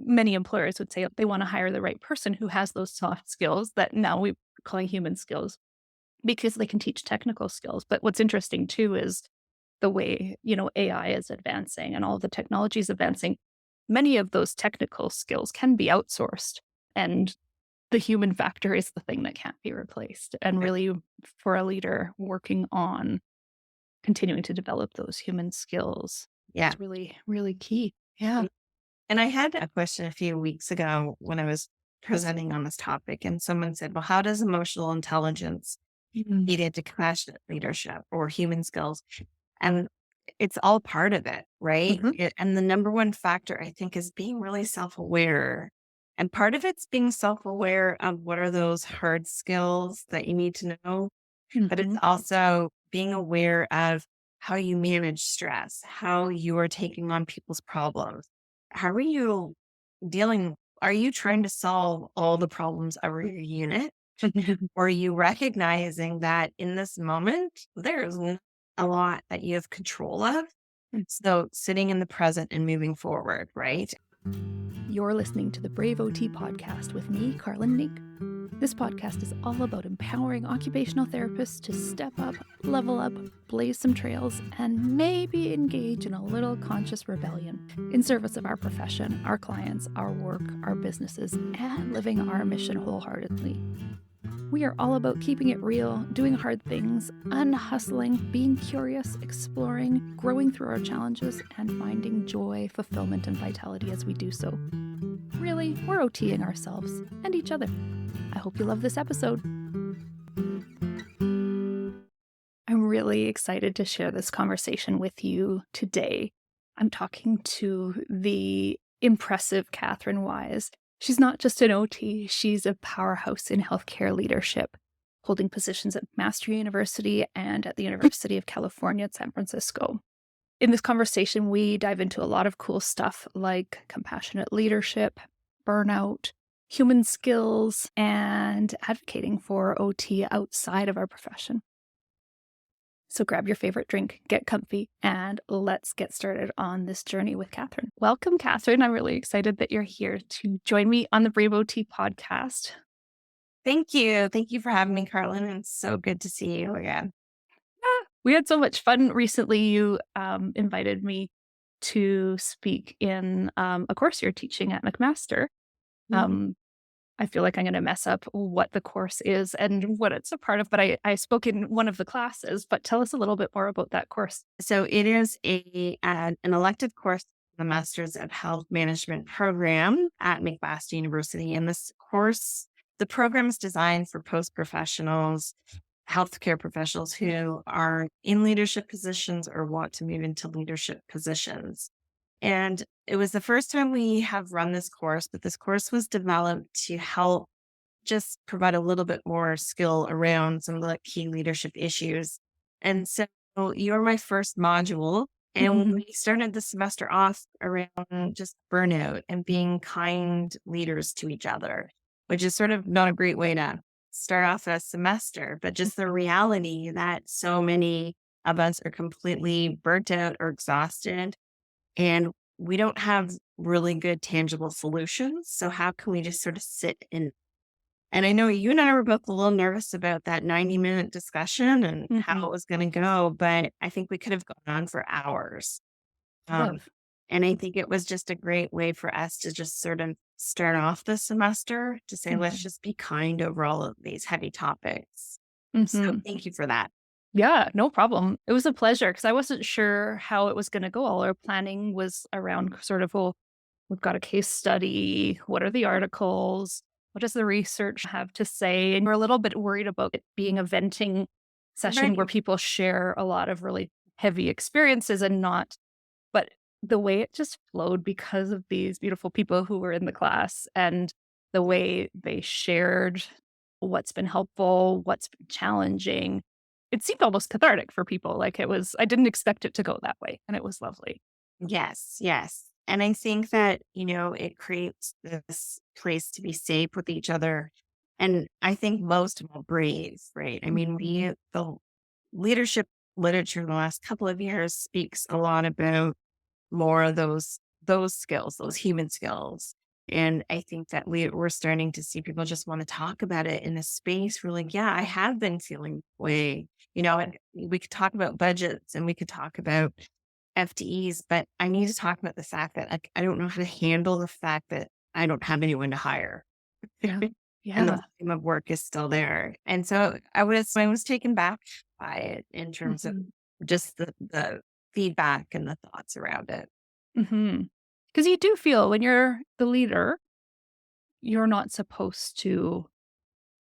many employers would say they want to hire the right person who has those soft skills that now we're calling human skills because they can teach technical skills. But what's interesting too is the way, AI is advancing and all of the technology is advancing. Many of those technical skills can be outsourced, and the human factor is the thing that can't be replaced. And really, for a leader working on continuing to develop those human skills Yeah. is really, really key. Yeah. And I had a question a few weeks ago when I was presenting on this topic, and someone said, well, how does emotional intelligence feed into compassionate leadership or human skills? And it's all part of it, right? Mhm. And the number one factor, I think, is being really self aware. And part of it's being self aware of what are those hard skills that you need to know, but it's Mhm. also being aware of how you manage stress, how you are taking on people's problems. How are you dealing? Are you trying to solve all the problems of your unit? Or are you recognizing that in this moment, there's a lot that you have control of? So sitting in the present and moving forward, right? You're listening to the Brave OT podcast with me, Carlin Nink. This podcast is all about empowering occupational therapists to step up, level up, blaze some trails, and maybe engage in a little conscious rebellion in service of our profession, our clients, our work, our businesses, and living our mission wholeheartedly. We are all about keeping it real, doing hard things, unhustling, being curious, exploring, growing through our challenges, and finding joy, fulfillment, and vitality as we do so. Really, we're OTing ourselves and each other. I hope you love this episode. I'm really excited to share this conversation with you today. I'm talking to the impressive Kathryn Wise. She's not just an OT, she's a powerhouse in healthcare leadership, holding positions at McMaster University and at the University of California at San Francisco. In this conversation, we dive into a lot of cool stuff like compassionate leadership, burnout, human skills, and advocating for OT outside of our profession. So grab your favorite drink, get comfy, and let's get started on this journey with Kathryn. Welcome, Kathryn. I'm really excited that you're here to join me on the Brave OT podcast. Thank you. Thank you for having me, Carlin. It's so good to see you again. We had so much fun recently. You invited me to speak in a course you're teaching at McMaster. Mhm. Um, I feel like I'm going to mess up what the course is and what it's a part of, but I spoke in one of the classes. But tell us a little bit more about that course. So it is an elective course, the Masters of Health Management program at McMaster University. And this course, the program is designed for post-professionals, healthcare professionals who are in leadership positions or want to move into leadership positions. And it was the first time we have run this course, but this course was developed to help just provide a little bit more skill around some of the key leadership issues. And so you're my first module. And we started the semester off around just burnout and being kind leaders to each other, which is sort of not a great way to start off a semester, but just the reality that so many of us are completely burnt out or exhausted, and we don't have really good tangible solutions. So how can we just sort of sit and I know you and I were both a little nervous about that 90-minute discussion and how Mhm. it was going to go, but I think we could have gone on for hours. Um, Love. and I think it was just a great way for us to just sort of start off the semester to say, let's Mhm. just be kind over all of these heavy topics. So Mhm. thank you for that. Yeah, no problem. It was a pleasure because I wasn't sure how it was going to go. All our planning was around sort of, well, we've got a case study. What are the articles? What does the research have to say? And we're a little bit worried about it being a venting session where Right. people share a lot of really heavy experiences and not, but the way it just flowed because of these beautiful people who were in the class and the way they shared what's been helpful, what's been challenging. It seemed almost cathartic for people. Like I didn't expect it to go that way. And it was lovely. Yes, yes. And I think that, it creates this place to be safe with each other. And I think most of all brave, right? I mean, the leadership literature in the last couple of years speaks a lot about more of those skills, those human skills. And I think that we're starting to see people just want to talk about it in a space where, like, yeah, I have been feeling that way, and we could talk about budgets and we could talk about FTEs, but I need to talk about the fact that, like, I don't know how to handle the fact that I don't have anyone to hire. Yeah. And the Yeah. volume of work is still there. And so I was taken back by it in terms of Mhm. just the feedback and the thoughts around it. Mhm. 'Cause you do feel when you're the leader, you're not supposed to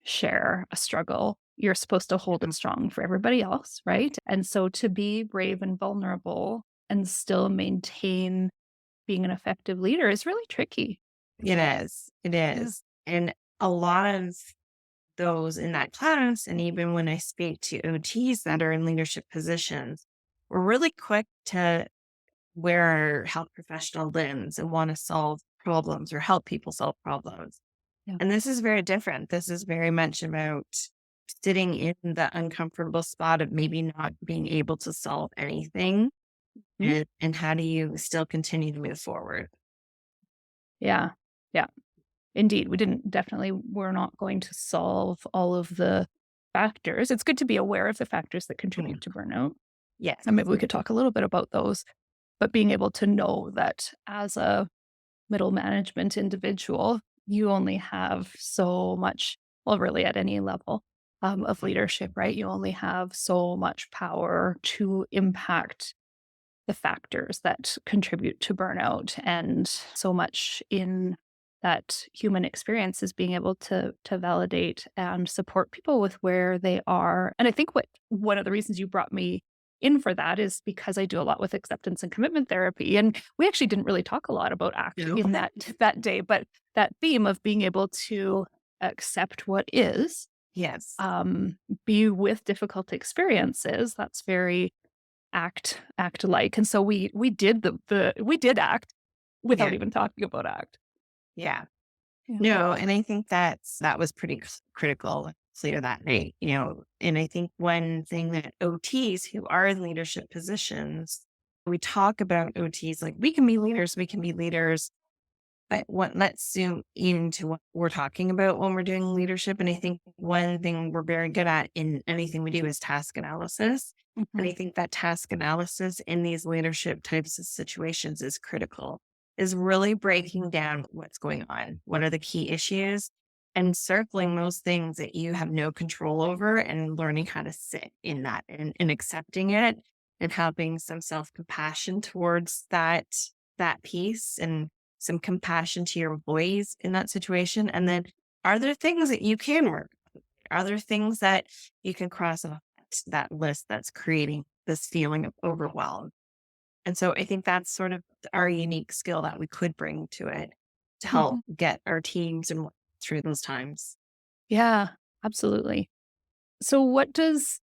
share a struggle. You're supposed to hold it strong for everybody else, right? And so to be brave and vulnerable and still maintain being an effective leader is really tricky. It is. It Yeah. is. And a lot of those in that class, and even when I speak to OTs that are in leadership positions, we're really quick to wear our health professional lens and want to solve problems or help people solve problems. Yeah. And this is very different. This is very much about sitting in the uncomfortable spot of maybe not being able to solve anything. Mhm. And how do you still continue to move forward? Yeah. Yeah. Indeed. We're not going to solve all of the factors. It's good to be aware of the factors that Mm. contribute to burnout. Yes. And maybe we could talk a little bit about those, but being able to know that as a middle management individual, you only have so much, well, really at any level of leadership, right? You only have so much power to impact the factors that contribute to burnout, and so much in that human experience is being able to validate and support people with where they are. And I think what one of the reasons you brought me in for that is because I do a lot with acceptance and commitment therapy. And we actually didn't really talk a lot about ACT No. in that day, but that theme of being able to accept what is, Yes. um, be with difficult experiences, that's very act like. And so we did we did act Yeah. without even talking about act. Yeah. Yeah. No, and I think that was pretty critical later that night, and I think one thing that OTs who are in leadership positions, we talk about OTs like we can be leaders, but let's zoom into what we're talking about when we're doing leadership. And I think one thing we're very good at in anything we do is task analysis. And Mhm. I think that task analysis in these leadership types of situations is critical, is really breaking down what's going on. What are the key issues? And circling those things that you have no control over and learning how to sit in that and accepting it and having some self-compassion towards that piece and some compassion to your employees in that situation? And then are there things that you can work? Are there things that you can cross off that list that's creating this feeling of overwhelm? And so I think that's sort of our unique skill that we could bring to it to help Mhm. get our teams and through those times. Yeah, absolutely. So what does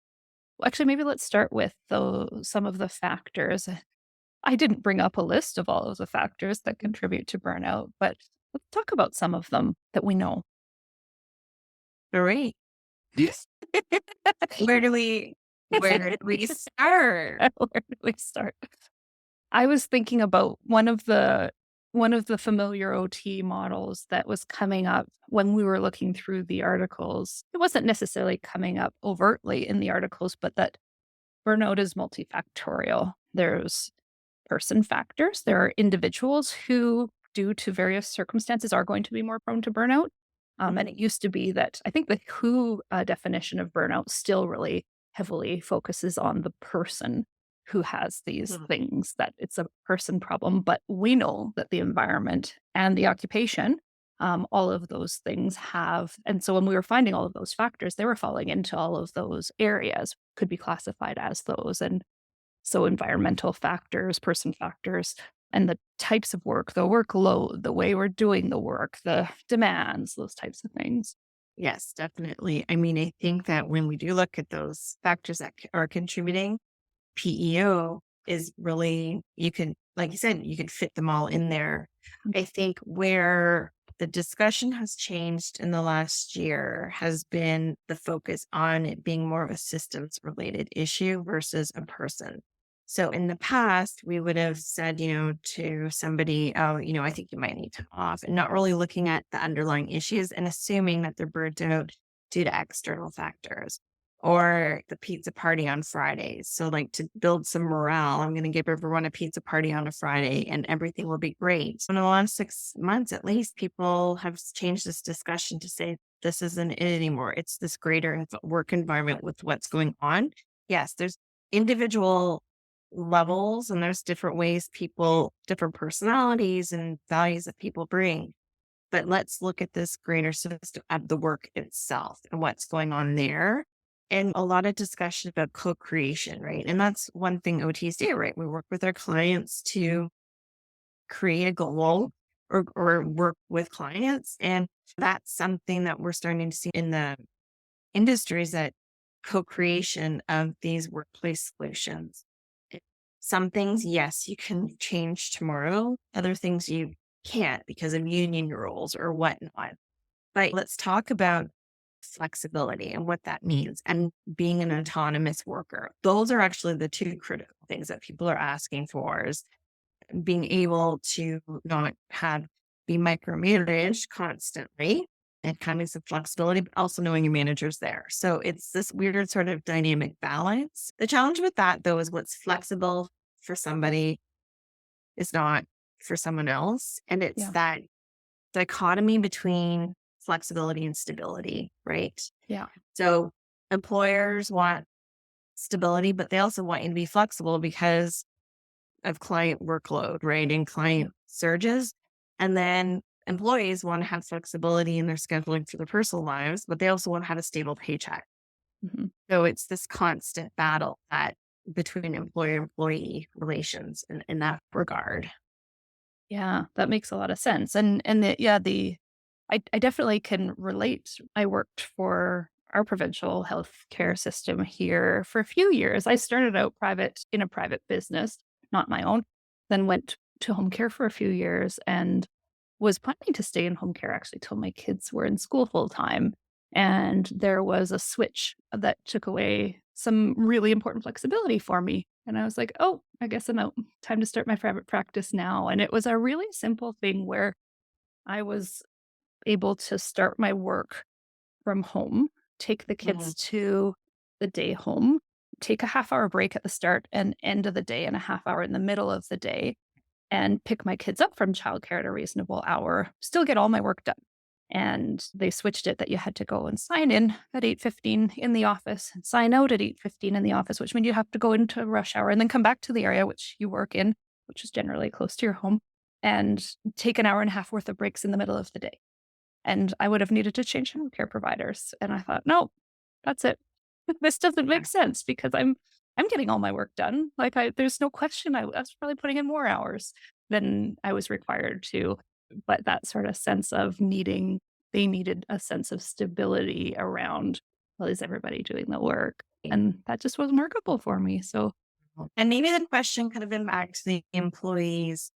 actually, maybe let's start with some of the factors. I didn't bring up a list of all of the factors that contribute to burnout, but let's talk about some of them that we know. All right. Where do we where do we start? Where do we start? I was thinking about one of the familiar OT models that was coming up when we were looking through the articles. It wasn't necessarily coming up overtly in the articles, but that burnout is multifactorial. There's person factors. There are individuals who, due to various circumstances, are going to be more prone to burnout. And it used to be that I think the WHO definition of burnout still really heavily focuses on the person who has these Mhm. things, that it's a person problem. But we know that the environment and the occupation, all of those things have. And so when we were finding all of those factors, they were falling into all of those areas, could be classified as those. And so environmental factors, person factors, and the types of work, the workload, the way we're doing the work, the demands, those types of things. Yes, definitely. I mean, I think that when we do look at those factors that are contributing, PEO is really, you can, like you said, you can fit them all in there. I think where the discussion has changed in the last year has been the focus on it being more of a systems related issue versus a person. So in the past, we would have said, to somebody, oh, I think you might need time off, and not really looking at the underlying issues and assuming that they're burnt out due to external factors or the pizza party on Fridays. So, like, to build some morale, I'm going to give everyone a pizza party on a Friday and everything will be great. In the last 6 months, at least, people have changed this discussion to say this isn't it anymore. It's this greater work environment with what's going on. Yes, there's individual levels and there's different ways different personalities and values that people bring. But let's look at this greater system of the work itself and what's going on there. And a lot of discussion about co-creation, right? And that's one thing OTs do, right? We work with our clients to create a goal or work with clients. And that's something that we're starting to see in the industries, that co-creation of these workplace solutions. It- Some things, yes, you can change tomorrow. Other things you can't because of union rules or whatnot. But let's talk about flexibility and what that means and being an autonomous worker. Those are actually the two critical things that people are asking for, is being able to not be micromanaged constantly and kind of some flexibility, but also knowing your manager's there. So it's this weird sort of dynamic balance. The challenge with that, though, is what's flexible for somebody is not for someone else. And it's Yeah. that dichotomy between flexibility and stability, right? Yeah. So employers want stability, but they also want you to be flexible because of client workload, right? And Yeah. client surges. And then employees want to have flexibility in their scheduling for their personal lives, but they also want to have a stable paycheck. Mhm. So it's this constant battle that between employer employee relations in that regard. Yeah, that makes a lot of sense. And I definitely can relate. I worked for our provincial health care system here for a few years. I started out private in a private business, not my own, then went to home care for a few years and was planning to stay in home care actually till my kids were in school full time. And there was a switch that took away some really important flexibility for me. And I was like, oh, I guess I'm out. Time to start my private practice now. And it was a really simple thing where I was able to start my work from home, take the Mhm. kids to the day home, take a half-hour break at the start and end of the day and a half hour in the middle of the day, and pick my kids up from childcare at a reasonable hour, still get all my work done. And they switched it that you had to go and sign in at 8:15 in the office and sign out at 8:15 in the office, which means you have to go into rush hour and then come back to the area which you work in, which is generally close to your home, and take an hour and a half worth of breaks in the middle of the day. And I would have needed to change home care providers. And I thought, no, that's it. This doesn't make sense because I'm getting all my work done. Like there's no question I was probably putting in more hours than I was required to. But that sort of sense of they needed a sense of stability around, well, is everybody doing the work? And that just wasn't workable for me. So And maybe the question could have been back to the employees.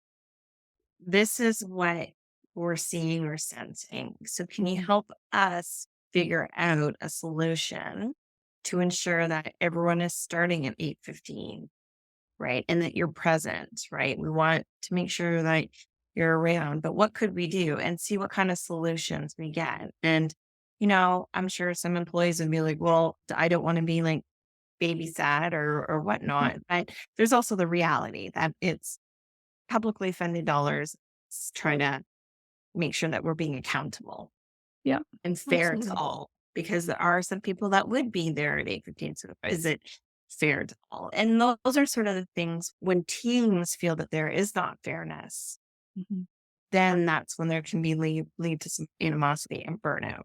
This is what we're seeing or sensing. So can you mhm, help us figure out a solution to ensure that everyone is starting at 8:15, right? And that you're present, right? We want to make sure that you're around, but what could we do and see what kind of solutions we get? And, I'm sure some employees would be like, well, I don't want to be like babysat or mhm, whatnot. But there's also the reality that it's publicly funded dollars trying to make sure that we're being accountable yeah, and fair to absolutely. all, because there are some people that would be there at 8:15. So is it fair to all? And those are sort of the things when teams feel that there is not fairness, Mhm. then that's when there can be lead to some animosity and burnout.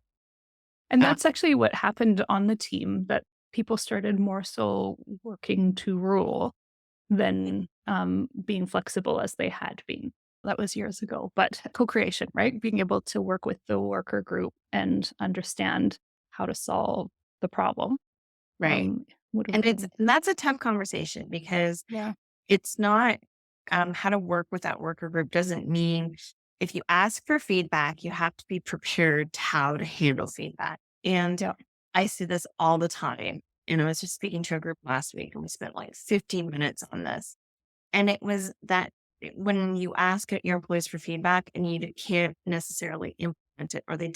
And Um, that's actually what happened on the team, that people started more so working to rule than, being flexible as they had been. That was years ago, but co-creation, right? Being able to work with the worker group and understand how to solve the problem, right. would have And that's a tough conversation because yeah, it's not, how to work with that worker group doesn't mean if you ask for feedback, you have to be prepared to how to handle feedback. And yeah, I see this all the time. And I was just speaking to a group last week and we spent like 15 minutes on this. And it was that when you ask your employees for feedback and you can't necessarily implement it, or they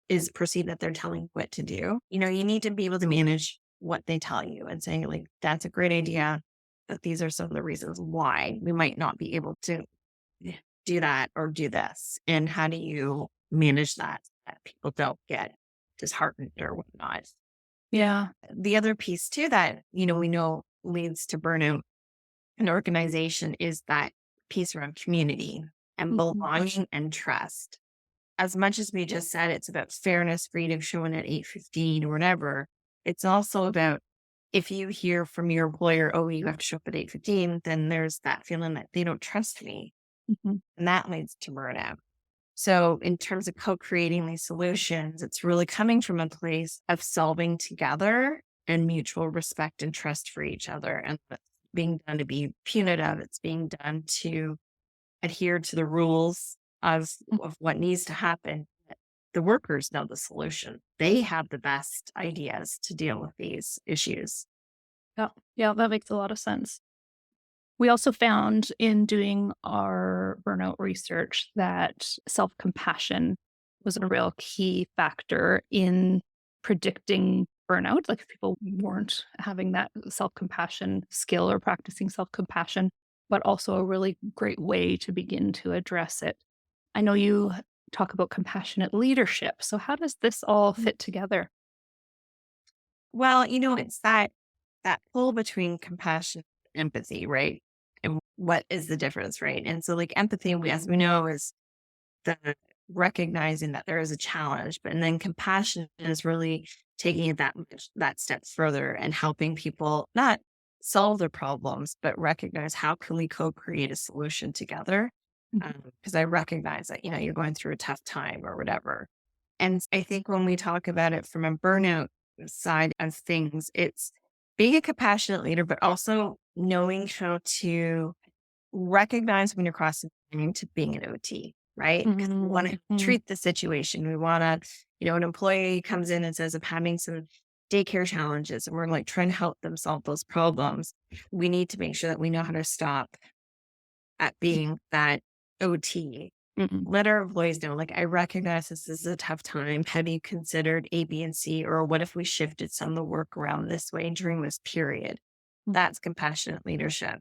is perceived that they're telling you what to do, you need to be able to manage what they tell you and saying like, that's a great idea, but these are some of the reasons why we might not be able to do that or do this. And how do you manage that people don't get disheartened or whatnot? Yeah. The other piece too that, we know leads to burnout an organization is that piece around community and Mhm. belonging and trust. As much as we just said it's about fairness, freedom, showing at 8:15 or whatever, it's also about if you hear from your employer, oh, you have to show up at 8:15, then there's that feeling that they don't trust me. Mhm. And that leads to burnout. So in terms of co-creating these solutions, it's really coming from a place of solving together and mutual respect and trust for each other. And it's being done to be punitive. It's being done to adhere to the rules of what needs to happen. The workers know the solution. They have the best ideas to deal with these issues. Yeah. Yeah, that makes a lot of sense. We also found in doing our burnout research that self compassion was a real key factor in predicting burnout. Like, if people weren't having that self compassion skill or practicing self compassion, but also a really great way to begin to address it. I know you talk about compassionate leadership. So, how does this all fit together? Well, it's that pull between compassion and empathy, right? And what is the difference, right? And so like empathy, as we know, is the recognizing that there is a challenge, but and then compassion is really taking it that step further and helping people not solve their problems, but recognize how can we co-create a solution together. Mhm. Because I recognize that, you're going through a tough time or whatever. And I think when we talk about it from a burnout side of things, it's being a compassionate leader, but also knowing how to recognize when you're crossing the line to being an OT, right? Because we want to Mhm. treat the situation. We want to, an employee comes in and says, I'm having some daycare challenges, and we're like trying to help them solve those problems. We need to make sure that we know how to stop at being that OT. Mhm. Let our employees know, like, I recognize this is a tough time. Have you considered A, B, and C? Or what if we shifted some of the work around this way during this period? That's compassionate leadership.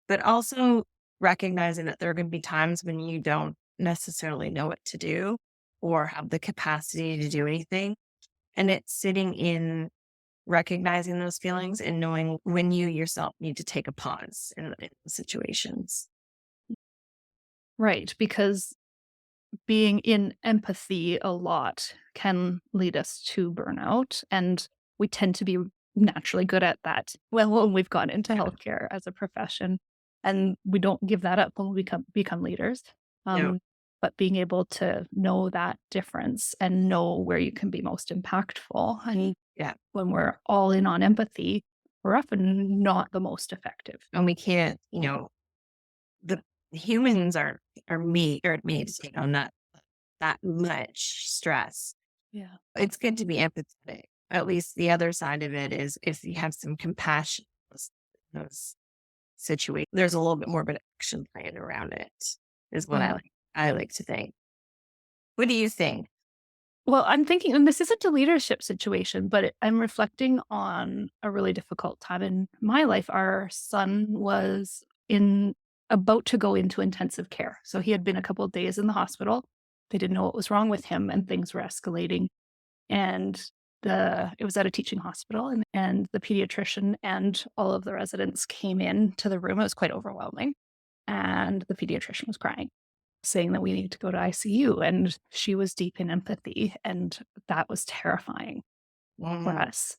But also recognizing that there are going to be times when you don't necessarily know what to do or have the capacity to do anything. And it's sitting in recognizing those feelings and knowing when you yourself need to take a pause in situations. Right, because being in empathy a lot can lead us to burnout, and we tend to be naturally good at that. Well, when we've gone into healthcare as a profession, and we don't give that up when we become leaders. No, Um, but being able to know that difference and know where you can be most impactful. And yeah. when we're all in on empathy, we're often not the most effective. And we can't, the humans are made to take on that much stress. Yeah. It's good to be empathetic. At least the other side of it is if you have some compassion in those situations, there's a little bit more of an action plan around it, is what Yeah. I like to think. What do you think? Well, I'm thinking, and this isn't a leadership situation, but I'm reflecting on a really difficult time in my life. Our son was in about to go into intensive care. So he had been a couple of days in the hospital. They didn't know what was wrong with him, and things were escalating. And it was at a teaching hospital, and the pediatrician and all of the residents came in to the room. It was quite overwhelming. And the pediatrician was crying, saying that we need to go to ICU, and she was deep in empathy, and that was terrifying for Mm, us.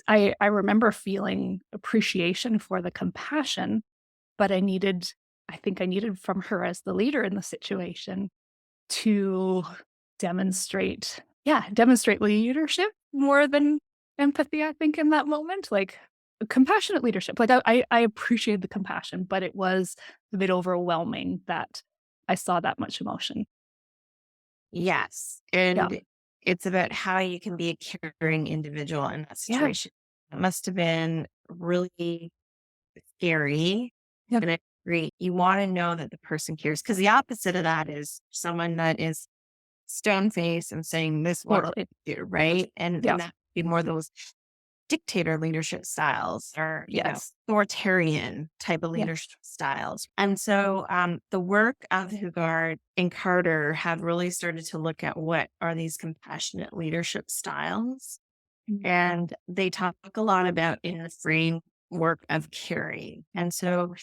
I remember feeling appreciation for the compassion, but I think I needed from her as the leader in the situation to demonstrate leadership more than empathy, I think, in that moment, like, compassionate leadership. Like, I appreciated the compassion, but it was a bit overwhelming that I saw that much emotion. yes. Yeah. And it's about how you can be a caring individual in that Yeah. situation. It must have been really scary. Yep. And I agree. You want to know that the person cares, because the opposite of that is someone that is stone faced and saying this is what I Totally. do, right? Yeah. And that would be more those dictator leadership styles, or Yes. authoritarian type of Yeah. leadership styles. And so the work of Hugard and Carter have really started to look at what are these compassionate leadership styles. Mm. And they talk a lot about in the framework of caring. And so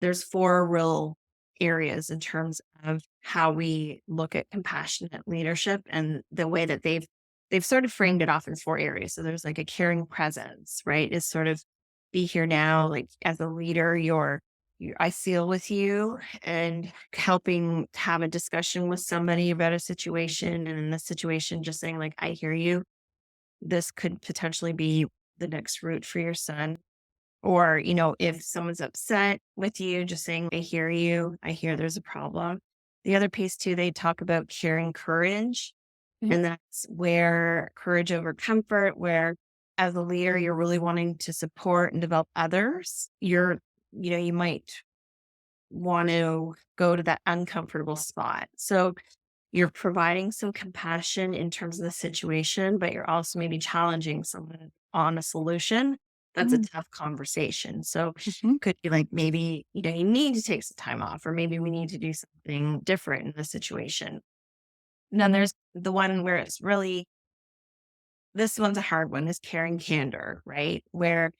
there's four real areas in terms of how we look at compassionate leadership, and the way that they've sort of framed it off in four areas. So there's like a caring presence, right? Is sort of be here now, like as a leader, I feel with you, and helping have a discussion with somebody about a situation, and in this situation, just saying like, I hear you. This could potentially be the next route for your son. Or, if someone's upset with you, just saying, I hear you. I hear there's a problem. The other piece too, they talk about sharing courage. Yeah. And that's where courage over comfort, where as a leader, you're really wanting to support and develop others. You might want to go to that uncomfortable spot. So you're providing some compassion in terms of the situation, but you're also maybe challenging someone on a solution. That's a Mm. tough conversation. So Mhm. could be like, maybe, you need to take some time off, or maybe we need to do something different in the situation. And then there's the one where it's really, this one's a hard one, is caring candor, right? Where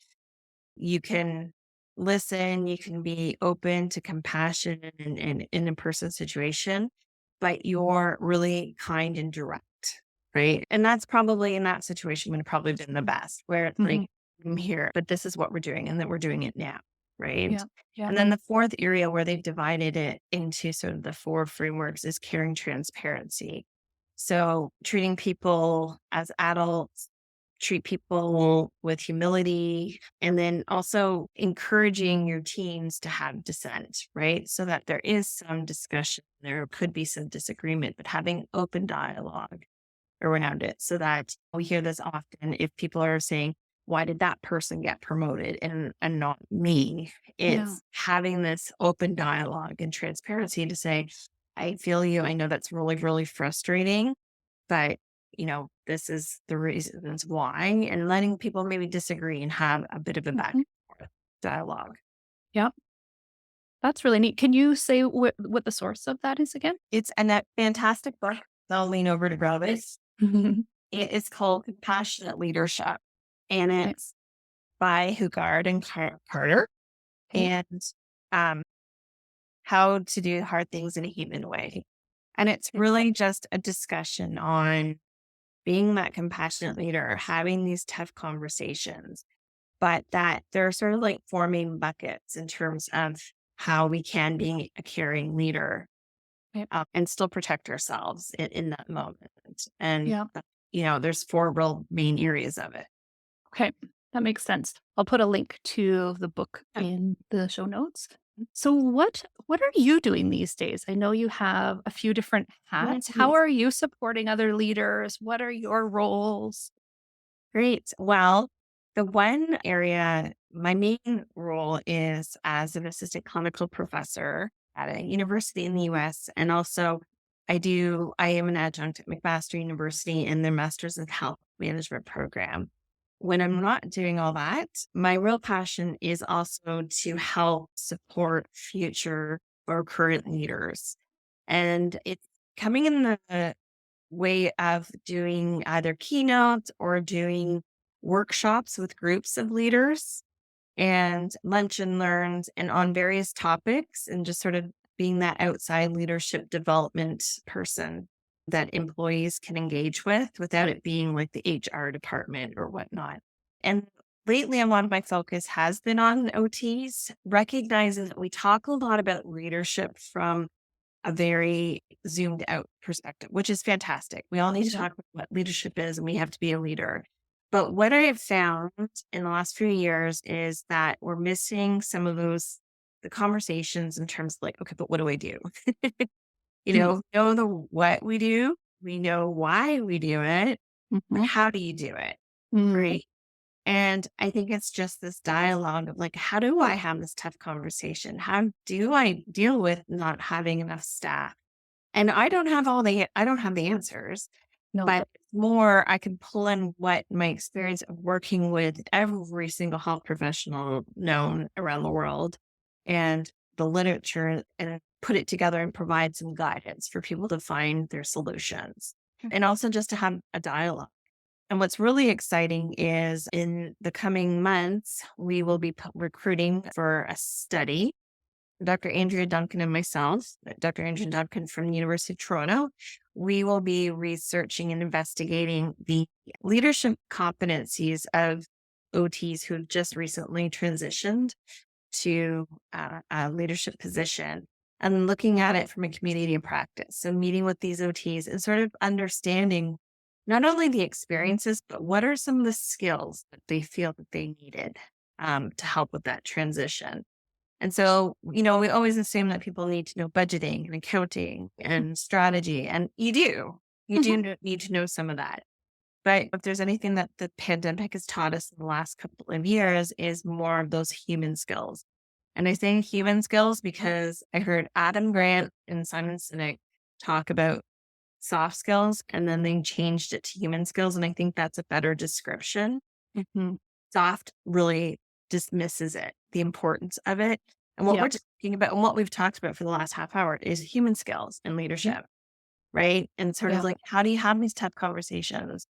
you can listen, you can be open to compassion in a person's situation, but you're really kind and direct, right? And that's probably, in that situation, would have probably been the best, where it's like, Mhm. I'm here, but this is what we're doing, and that we're doing it now, right? Yeah. Yeah. And then the fourth area where they've divided it into sort of the four frameworks is caring transparency. So treating people as adults, treat people with humility, and then also encouraging your teams to have dissent, right? So that there is some discussion, there could be some disagreement, but having open dialogue around it, so that we hear this often. If people are saying, why did that person get promoted and not me? Yeah. It's having this open dialogue and transparency to say, I feel you. I know that's really, really frustrating, but this is the reasons why, and letting people maybe disagree and have a bit of a back Mhm. and forth dialogue. Yep. That's really neat. Can you say what the source of that is again? It's and that fantastic book. I'll lean over to grab it. Mhm. It is called Compassionate Leadership, and Okay. it's by Hugard and Carter, Okay. and um, how to do hard things in a human way. And it's Okay. really just a discussion on being that compassionate leader, having these tough conversations, but that there are sort of like four main buckets in terms of how we can be a caring leader, Okay. and still protect ourselves in that moment. And, Yeah. there's four real main areas of it. Okay. That makes sense. I'll put a link to the book Yeah. in the show notes. So what are you doing these days? I know you have a few different hats. How Mhm. are you supporting other leaders? What are your roles? Great. Well, the one area, my main role is as an assistant clinical professor at a university in the US. And also, I am an adjunct at McMaster University in their Master's in Health Management program. When I'm not doing all that, my real passion is also to help support future or current leaders. And it's coming in the way of doing either keynotes or doing workshops with groups of leaders, and lunch and learns, and on various topics, and just sort of being that outside leadership development person that employees can engage with without it being like the HR department or whatnot. And lately, a lot of my focus has been on OTs, recognizing that we talk a lot about leadership from a very zoomed out perspective, which is fantastic. We all need to Yep. talk about what leadership is, and we have to be a leader. But what I have found in the last few years is that we're missing some of the conversations in terms of like, okay, but what do I do? Mm. Know the what we do, we know why we do it, but Mhm. how do you do it? Mm. Right. And I think it's just this dialogue of like, how do I have this tough conversation? How do I deal with not having enough staff? And I don't have the answers, No, but more I can pull in what my experience of working with every single health professional known around the world and the literature and put it together and provide some guidance for people to find their solutions. And also just to have a dialogue. And what's really exciting is in the coming months, we will be recruiting for a study. Dr. Andrea Duncan and myself, Dr. Andrea Duncan from the University of Toronto, we will be researching and investigating the leadership competencies of OTs who have just recently transitioned to a leadership position and looking at it from a community of practice. So meeting with these OTs and sort of understanding not only the experiences, but what are some of the skills that they feel that they needed to help with that transition. And so, we always assume that people need to know budgeting and accounting and strategy, and you do. You Mhm. do need to know some of that. But if there's anything that the pandemic has taught us in the last couple of years is more of those human skills. And I say human skills because I heard Adam Grant and Simon Sinek talk about soft skills, and then they changed it to human skills. And I think that's a better description. Mhm. Soft really dismisses it, the importance of it. And what we're Yep. talking about and what we've talked about for the last half hour is human skills and Yeah. leadership, right? And sort of Yeah. like, how do you have these tough conversations?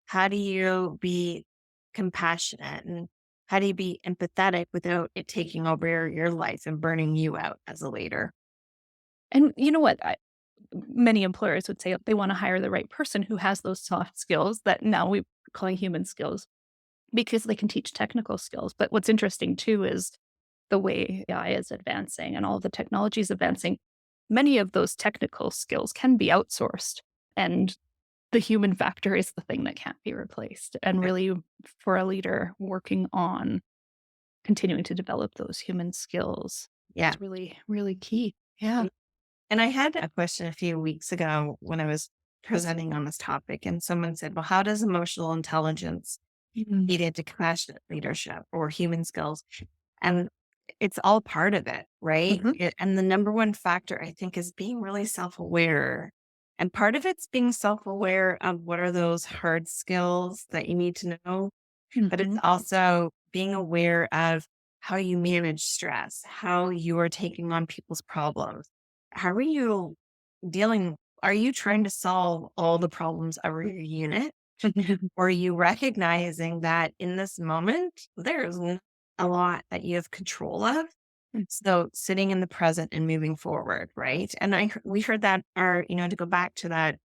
How do you be compassionate and how do you be empathetic without it taking over your life and burning you out as a leader? And you know what? Many employers would say they want to hire the right person who has those soft skills that now we're calling human skills because they can teach technical skills. But what's interesting too is the way AI is advancing and all of the technology is advancing. Many of those technical skills can be outsourced, and the human factor is the thing that can't be replaced. And Yeah. really, for a leader working on continuing to develop those human skills, Yeah. it's really, really key. Yeah. And I had a question a few weeks ago when I was presenting on this topic, and someone said, well, how does emotional intelligence Mhm. feed into compassionate leadership or human skills? And it's all part of it, right? Mhm. And the number one factor, I think, is being really self aware. And part of it's being self aware of what are those hard skills that you need to know, but it's Mhm. also being aware of how you manage stress, how you are taking on people's problems. How are you dealing? Are you trying to solve all the problems of your unit? Or are you recognizing that in this moment, there's a lot that you have control of? So sitting in the present and moving forward, right? And we heard that, or, to go back to that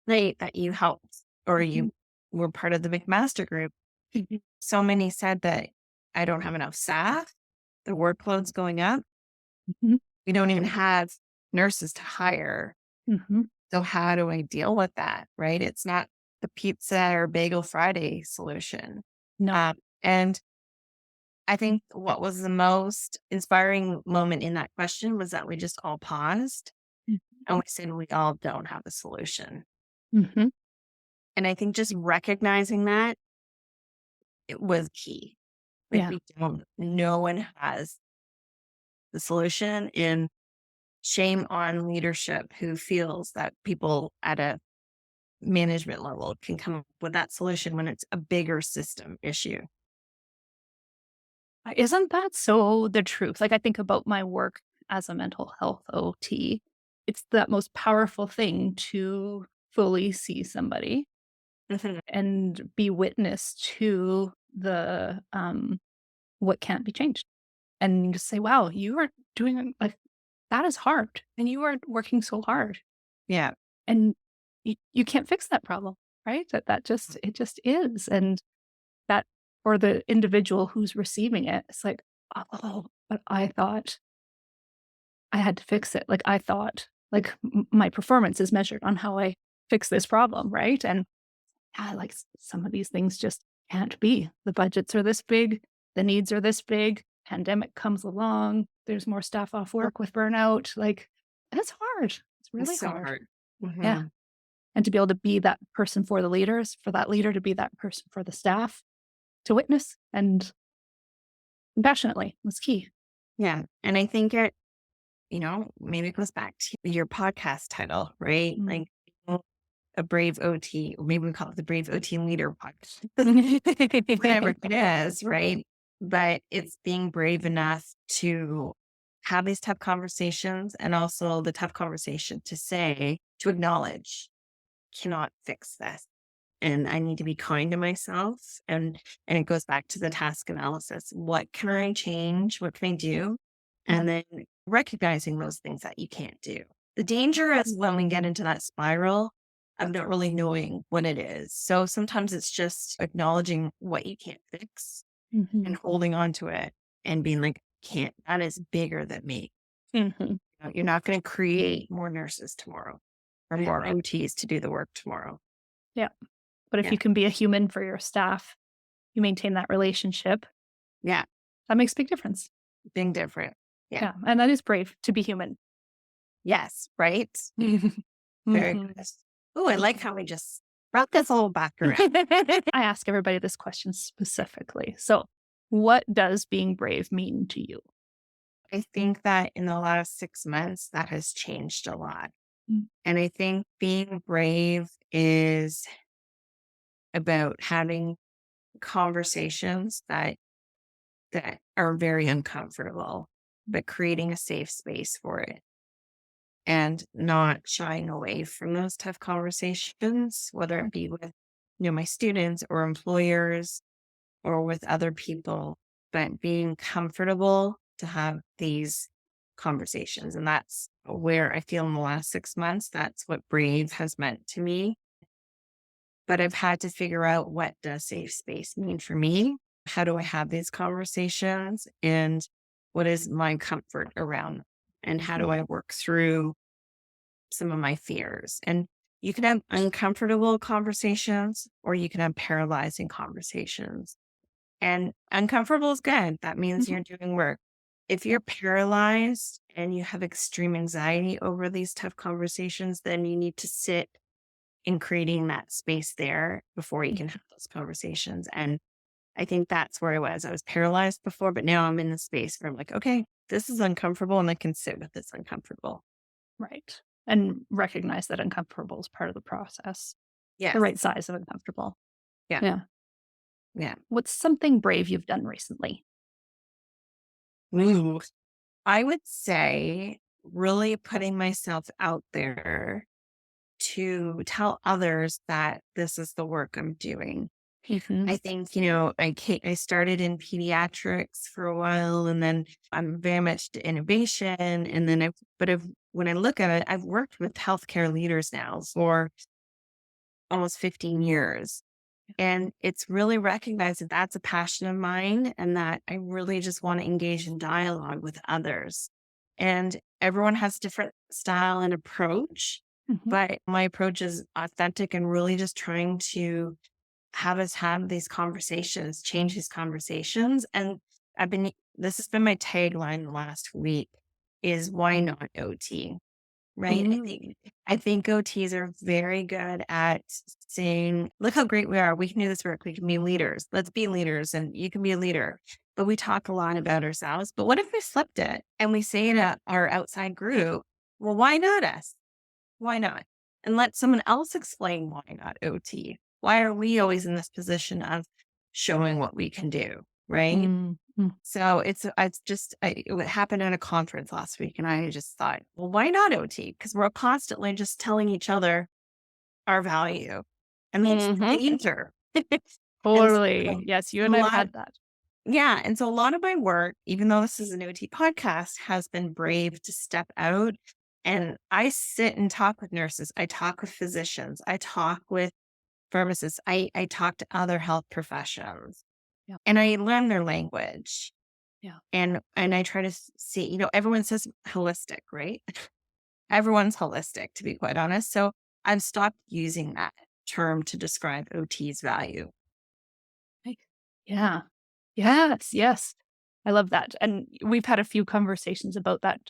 night that you helped or Mhm. you were part of the McMaster group, so many said that I don't have enough staff, the workload's going up. Mhm. We don't even have nurses to hire. Mhm. So how do I deal with that? Right? It's not the pizza or bagel Friday solution. No. And I think what was the most inspiring moment in that question was that we just all paused and we said, we all don't have a solution. Mhm. And I think just recognizing that it was key. Like Yeah. we don't, no one has the solution, and shame on leadership who feels that people at a management level can come up with that solution when it's a bigger system issue. Isn't that so the truth? Like, I think about my work as a mental health OT. It's that most powerful thing to fully see somebody Mhm. and be witness to the, what can't be changed. And just say, "Wow, you are doing like that is hard, and you are working so hard, Yeah. and you can't fix that problem," right? That just it just is, and that for the individual who's receiving it, it's like, "Oh, but I thought I had to fix it." Like, I thought, like, my performance is measured on how I fix this problem, right? And, yeah, like, some of these things just can't be. The budgets are this big, the needs are this big, pandemic comes along, there's more staff off work with burnout, like, it's hard. It's It's really so hard. hard. Yeah, Mhm. and to be able to be that person for the leaders, for that leader to be that person for the staff, to witness and compassionately was key. Yeah. And I think maybe it goes back to your podcast title, right? Mm. Like a brave OT, or maybe we call it the Brave OT Leader podcast, whatever it is, right? But it's being brave enough to have these tough conversations, and also the tough conversation to acknowledge, cannot fix this. And I need to be kind to myself. And it goes back to the task analysis. What can I change? What can I do? And then recognizing those things that you can't do. The danger is when we get into that spiral of not really knowing what it is. So sometimes it's just acknowledging what you can't fix and holding on to it and being like, can't, that is bigger than me. You're not going to create more nurses tomorrow or more OTs to do the work tomorrow. Yeah. But if Yeah. you can be a human for your staff, you maintain that relationship, Yeah. that makes a big difference. Being different. Yeah. And that is brave to be human. Yes. Right. Very good. Oh, I like how we just brought this all back around. I ask everybody this question specifically. So, what does being brave mean to you? I think that in the last 6 months, that has changed a lot. Mm. And I think being brave is about having conversations that are very uncomfortable, but creating a safe space for it and not shying away from those tough conversations, whether it be with my students or employers or with other people, but being comfortable to have these conversations. And that's where I feel in the last 6 months, that's what brave has meant to me. But I've had to figure out, what does safe space mean for me? How do I have these conversations? And what is my comfort around them? And how do I work through some of my fears? And you can have uncomfortable conversations, or you can have paralyzing conversations. And uncomfortable is good. That means you're doing work. If you're paralyzed and you have extreme anxiety over these tough conversations, then you need to sit in creating that space there before you can have those conversations. And I think that's where I was. I was paralyzed before, but now I'm in the space where I'm like, okay, this is uncomfortable, and I can sit with this uncomfortable. Right. And recognize that uncomfortable is part of the process. Yes. The right size of uncomfortable. Yeah. Yeah. Yeah. What's something brave you've done recently? Ooh. I would say really putting myself out there to tell others that this is the work I'm doing. I think, I started in pediatrics for a while, and then I'm very much to innovation. And then when I look at it, I've worked with healthcare leaders now for almost 15 years. And it's really recognized that that's a passion of mine, and that I really just want to engage in dialogue with others. And everyone has different style and approach, but my approach is authentic and really just trying to have us have these conversations, change these conversations. And this has been my tagline last week, is why not OT? Right. I think OTs are very good at saying, look how great we are. We can do this work. We can be leaders. Let's be leaders, and you can be a leader. But we talk a lot about ourselves. But what if we slipped it and we say to our outside group, well, why not us? Why not? And let someone else explain why not OT. Why are we always in this position of showing what we can do? Right. So it happened at a conference last week, and I just thought, well, why not OT? Because we're constantly just telling each other our value, and that's the danger. Totally. Yes, you and I've had that. Yeah. And so a lot of my work, even though this is an OT podcast, has been brave to step out. And I sit and talk with nurses. I talk with physicians. I talk with pharmacists. I talk to other health professionals. Yeah. And I learn their language. Yeah. And I try to see, everyone says holistic, right? Everyone's holistic, to be quite honest. So I've stopped using that term to describe OT's value. Yeah. Yes. I love that. And we've had a few conversations about that.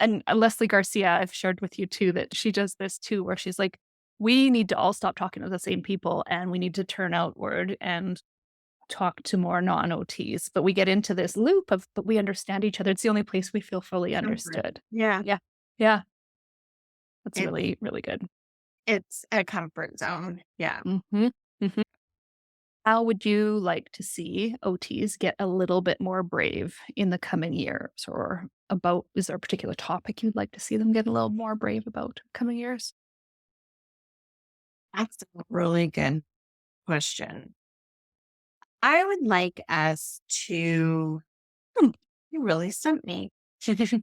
And Leslie Garcia, I've shared with you too, that she does this too, where she's like, we need to all stop talking to the same people, and we need to turn outward and talk to more non-OTs, but we get into this loop of, but we understand each other. It's the only place we feel fully Comfort. understood. Yeah. Yeah. Yeah. That's It really, really good. it's a comfort zone. Yeah. Mhm. Mhm. How would you like to see OTs get a little bit more brave in the coming years, or about, is there a particular topic you'd like to see them get a little more brave about coming years? That's a really good question. I would like us to you really stumped me.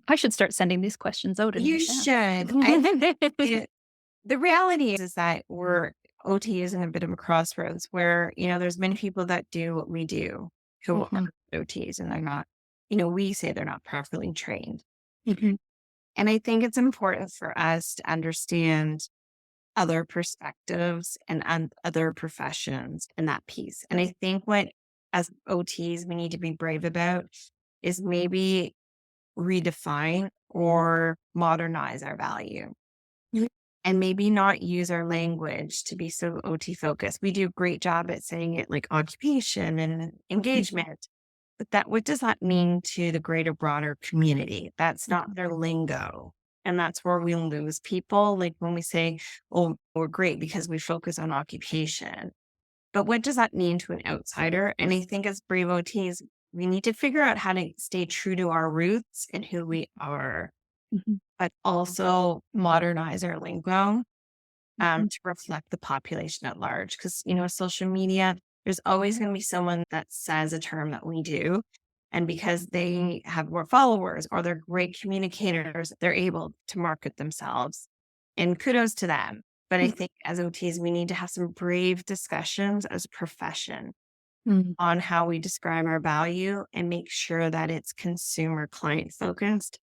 I should start sending these questions out in You advance. should. The reality is that we're OT is in a bit of a crossroads where, there's many people that do what we do who are Mhm. OTs and they're not, we say they're not properly trained. Mhm. And I think it's important for us to understand other perspectives and other professions in that piece. And I think what as OTs we need to be brave about is maybe redefine or modernize our value. Mhm. And maybe not use our language to be so OT focused. We do a great job at saying it like occupation and engagement, but what does that mean to the greater, broader community? That's not their lingo. And that's where we lose people. Like when we say, oh, we're great because we focus on occupation. But what does that mean to an outsider? And I think as brave OTs, we need to figure out how to stay true to our roots and who we are, Mhm. but also modernize our lingo Mhm. to reflect the population at large. Because, social media, there's always going to be someone that says a term that we do. And because they have more followers or they're great communicators, they're able to market themselves. And kudos to them. But I think as OTs, we need to have some brave discussions as a profession Mhm. on how we describe our value and make sure that it's consumer client focused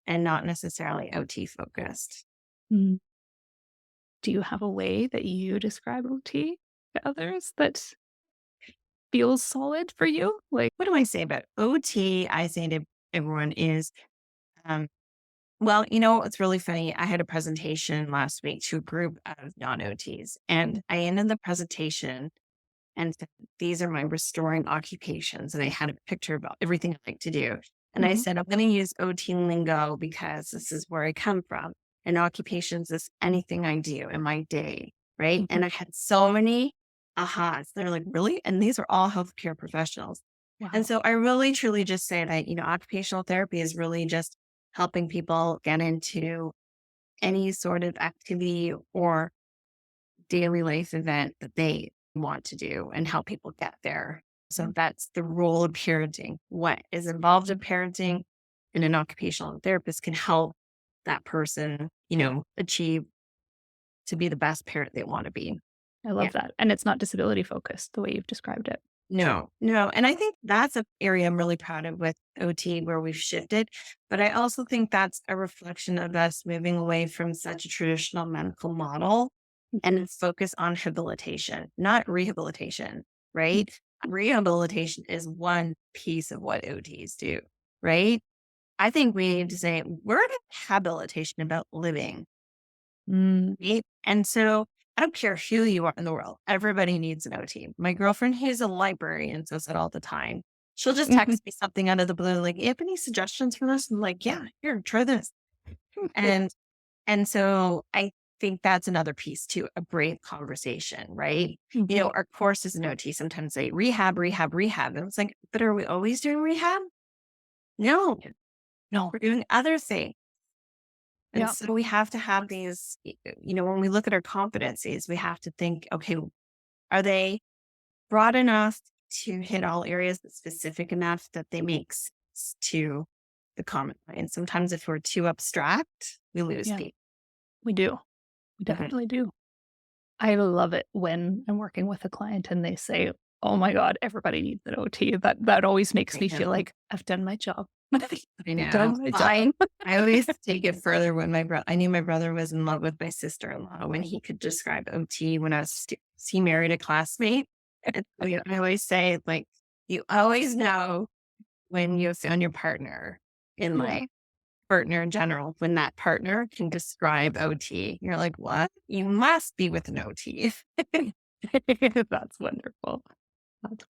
and not necessarily OT focused. Mhm. Do you have a way that you describe OT to others that feels solid for you? Like, What do I say about OT? I say to everyone is, um, well, it's really funny. I had a presentation last week to a group of non OTs, and I ended the presentation and said, these are my restoring occupations. And I had a picture about everything I like to do. And I mhm, said, I'm going to use OT lingo because this is where I come from. And occupations is anything I do in my day. Right. mhm. And I had so many ahas. They're like, really? And these are all healthcare professionals. And Wow. so I really truly just say that, occupational therapy is really just helping people get into any sort of activity or daily life event that they want to do and help people get there. So that's the role of parenting. What is involved in parenting and an occupational therapist can help that person, achieve to be the best parent they want to be. I Yeah. love that. And it's not disability focused the way you've described it. No, no. And I think that's an area I'm really proud of with OT where we've shifted. But I also think that's a reflection of us moving away from such a traditional medical model and focus on habilitation, not rehabilitation, right? Rehabilitation is one piece of what OTs do, right? I think we need to say we're in habilitation about living. Mm, Right? And so I don't care who you are in the world. Everybody needs an OT. My girlfriend, who's a librarian, says it all the time. She'll just mhm. text me something out of the blue, like, you have any suggestions for this? I'm like, yeah, here, try this. And so I think that's another piece to a brave conversation, right? Mhm. Our course is an OT. Sometimes say rehab, rehab, rehab. And it's like, but are we always doing rehab? No, No. we're doing other things. And Yeah. so we have to have these, when we look at our competencies, we have to think, okay, are they broad enough to hit all areas, but specific enough that they make sense to the common mind? Sometimes if we're too abstract, we lose Yeah. people. We do. We Mhm. definitely do. I love it when I'm working with a client and they say, "Oh my god, everybody needs an OT." That always makes I me feel know. like I've done my job. I I've know. done my job. I always take it further when I knew my brother was in love with my sister-in-law when he could describe OT when I was he married a classmate. And I always say, like, you always know when you found your partner in Yeah. life, partner in general, when that partner can describe OT. You're like, what? You must be with an OT. That's wonderful.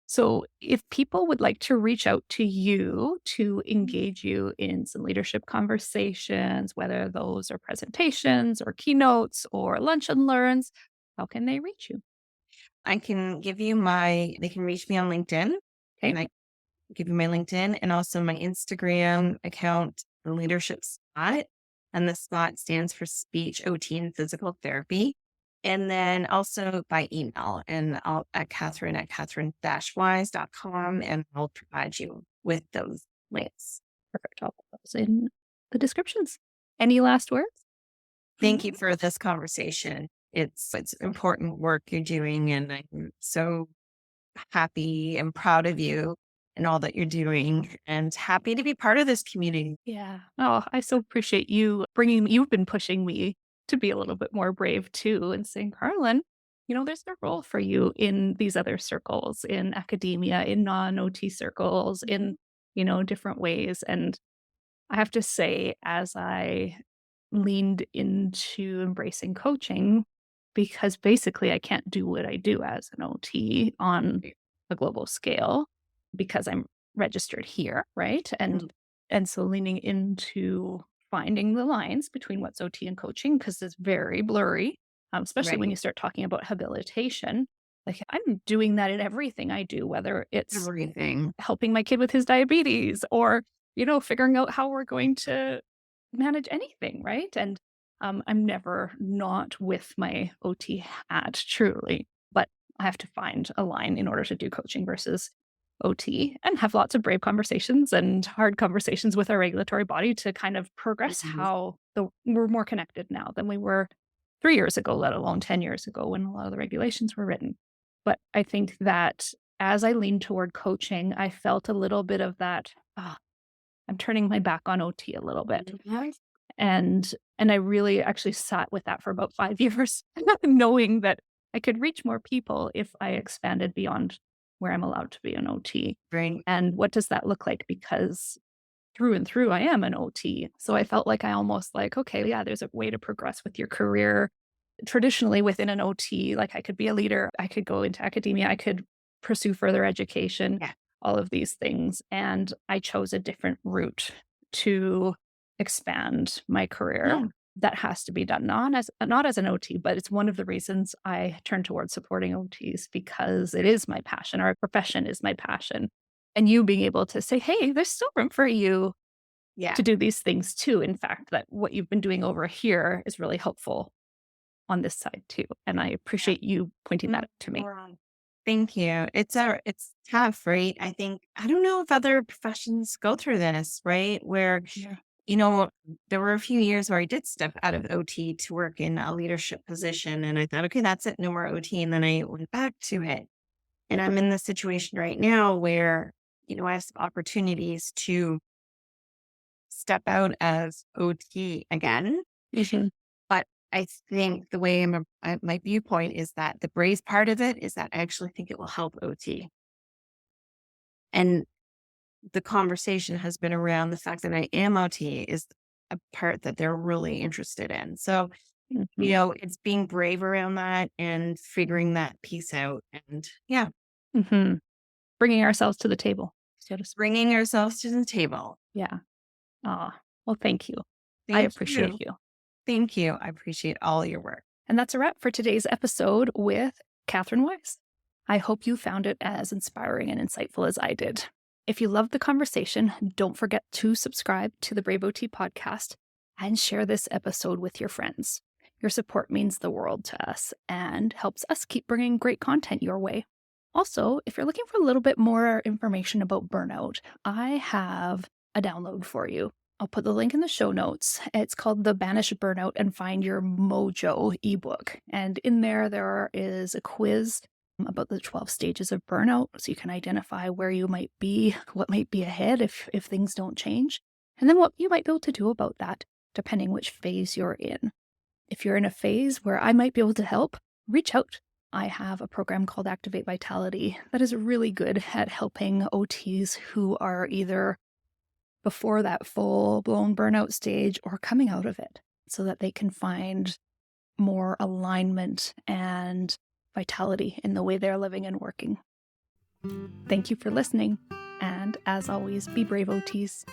So, if people would like to reach out to you to engage you in some leadership conversations, whether those are presentations or keynotes or lunch and learns, how can they reach you? I can give you they can reach me on LinkedIn, Okay. and I give you my LinkedIn and also my Instagram account, the leadership spot. And the spot stands for speech, OT, and physical therapy. And then also by email and I'll at Kathryn at Kathryn-wise.com, and I'll provide you with those links. Perfect. I'll put those in the descriptions. Any last words? Thank you for this conversation. It's important work you're doing, and I'm so happy and proud of you and all that you're doing, and happy to be part of this community. Yeah. Oh, I so appreciate you've been pushing me to be a little bit more brave too and saying, Carlin, there's a role for you in these other circles, in academia, in non OT circles, in, different ways. And I have to say, as I leaned into embracing coaching, because basically I can't do what I do as an OT on a global scale because I'm registered here, right? And so leaning into finding the lines between what's OT and coaching because it's very blurry, especially when Right. you start talking about habilitation. Like I'm doing that in everything I do, whether it's Everything. helping my kid with his diabetes or, figuring out how we're going to manage anything, right? And I'm never not with my OT hat, truly, but I have to find a line in order to do coaching versus OT and have lots of brave conversations and hard conversations with our regulatory body to kind of progress Mhm. how we're more connected now than we were 3 years ago, let alone 10 years ago when a lot of the regulations were written. But I think that as I leaned toward coaching, I felt a little bit of that, I'm turning my back on OT a little bit. Yes. And I really actually sat with that for about 5 years, knowing that I could reach more people if I expanded beyond where I'm allowed to be an OT. Right. And what does that look like? Because through and through, I am an OT. So I felt like I almost like, okay, yeah, there's a way to progress with your career traditionally within an OT. Like I could be a leader, I could go into academia, I could pursue further education, Yeah. all of these things. And I chose a different route to expand my career. Yeah. That has to be done not as an OT, but it's one of the reasons I turn towards supporting OTs because it is my passion. Our profession is my passion. And you being able to say, hey, there's still room for you Yeah. to do these things too. In fact, that what you've been doing over here is really helpful on this side too. And I Yeah. appreciate you pointing that Mm, out to me. Thank you. It's tough, right? I don't know if other professions go through this, right? Where, Yeah. you know, there were a few years where I did step out of OT to work in a leadership position. And I thought, okay, that's it. No more OT. And then I went back to it. And I'm in this situation right now where, I have some opportunities to step out as OT again. Mhm. But I think the way my viewpoint is that the brave part of it is that I actually think it will help OT. And the conversation has been around the fact that I am OT is a part that they're really interested in. So, Mhm. it's being brave around that and figuring that piece out. And yeah, Mhm. Bringing ourselves to the table, so to speak. bringing ourselves to the table. Yeah. Ah, well, thank you. I Thank appreciate you. you. Thank you. I appreciate all your work. And that's a wrap for today's episode with Kathryn Wise. I hope you found it as inspiring and insightful as I did. If you loved the conversation, don't forget to subscribe to the Brave OT podcast and share this episode with your friends. Your support means the world to us and helps us keep bringing great content your way. Also, if you're looking for a little bit more information about burnout, I have a download for you. I'll put the link in the show notes. It's called the Banish Burnout and Find Your Mojo ebook. And in there is a quiz about the 12 stages of burnout so you can identify where you might be, what might be ahead if things don't change, and then what you might be able to do about that, depending which phase you're in. If you're in a phase where I might be able to help, reach out. I have a program called Activate Vitality that is really good at helping OTs who are either before that full blown burnout stage or coming out of it so that they can find more alignment and vitality in the way they're living and working. Thank you for listening, and as always, be brave, OTs.